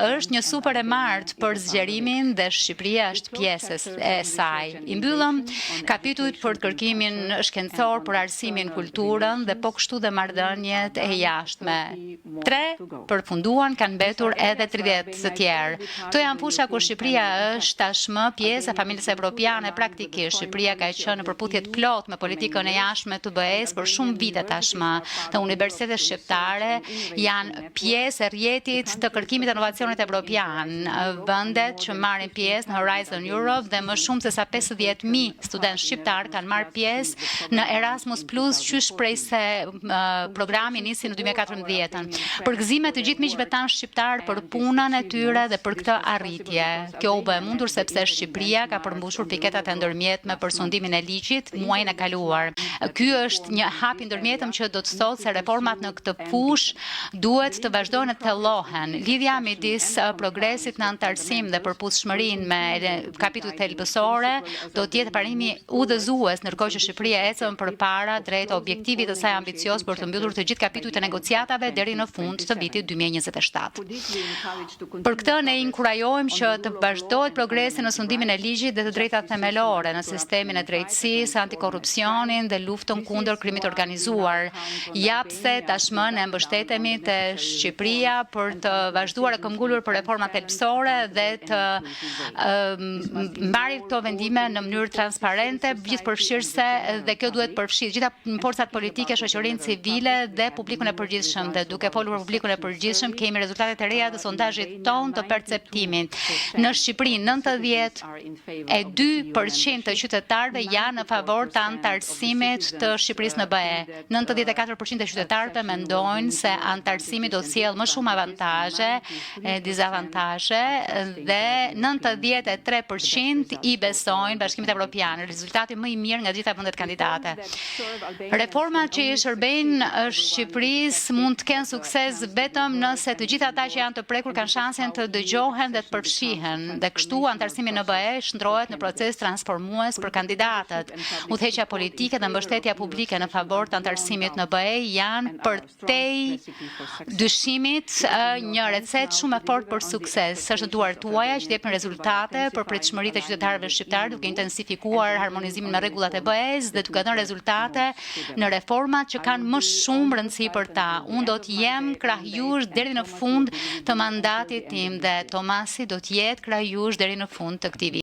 është një super e martë për zgjerimin dhe Shqipëria është pjesë e saj. I mbyllëm kapitujt për kërkimin shkencor, për arsimin, kulturën dhe po kështu dhe marrëdhëniet e jashtme. 3 përfunduan, kanë mbetur edhe 30 të tjerë. Këto janë fusha ku Shqipëria është tashmë pjesë e familjes evropiane praktikisht. Shqipëria ka qenë në përputhje të plotë me politikën e jashtme të BE-s për shumë vite tashmë. Të universitetet shqiptare janë pjesë e rrjetit të kërkimit të inovacionit evropian. Vendet që marrin pjesë në Horizon Europe dhe më shumë se sa 50.000 studentë shqiptar kanë marrë pjesë në Erasmus Plus, që shpreh se programi nisi në 2014. Përgëzime të gjithë miqve tanë shqiptar për punën e tyre dhe për këtë arritje. Kjo u bë e mundur sepse Shqipëria ka përmbushur piketat e ndërmjetme për sundimin e ligjit muajin e kaluar. Ky është një hap i ndërmjetëm që do të thotë se reformat në këtë fushë duhet të vazhdojnë të thellohen. Lidhja midis progresit në antarësim dhe përputhshmërinë me kapitujt thelbësore do të jetë parimi udhëzues ndërkohë që Shqipëria ecën përpara drejt objektivit të saj ambicioz për të mbyllur të gjithë kapitujt e negociatave deri në fund të vitit 2027. Për këtë ne inkurajojmë që të vazhdohet progresi në sundimin e ligjit dhe të drejtat themelore në sistemin e drejtësisë, antikorrupsionin dhe luftën kundër krimit organizuar. Japse tashmë ne mbështetemi te Shqipëria për të vazhduar e këmbgulur për reforma thelbësore dhe të marrë këto vendime në mënyrë transparente, gjithëpërfshirëse, dhe kjo duhet përfshirë gjitha forcat politike, shoqërinë civile dhe publikun e përgjithshëm. Dhe duke folur për publikun e përgjithshëm, kemi rezultatet e reja të sondazhit ton të perceptimit. Në Shqipëri 92% të qytetarëve janë në favor të antarësimit të Shqipërisë në BE. 94% e qytetarëve mendojnë se antarësimi do të sjellë më shumë avantazhe e dizavantazhe dhe 93% i besojnë Bashkimit Evropian, rezultati më i mirë nga gjitha vendet kandidate. Reformat që i shërbejnë Shqipërisë mund të kenë sukses vetëm nëse të gjitha ata që janë të prekur kanë shansin të dëgjohen dhe të përfshihen, dhe kështu antarësimi në BE shndrohet në proces transformues për kandidatët. Udhëheqja politike dhe mbështetja publike në favor të antarësimit në BE janë përtej dyshimit një recetë shumë e fortë për sukses. Është në duart tuaja që të jepin rezultate për pritshmëritë e qytetarëve shqiptar, duke intensifikuar harmonizimin me rregullat e BE-s dhe duke dhënë rezultate në reformat që kanë më shumë rëndësi për ta. Unë do të jem krahjues deri në fund të mandatit tim dhe Tomasi do të jetë krahjues deri në fund të këtij viti.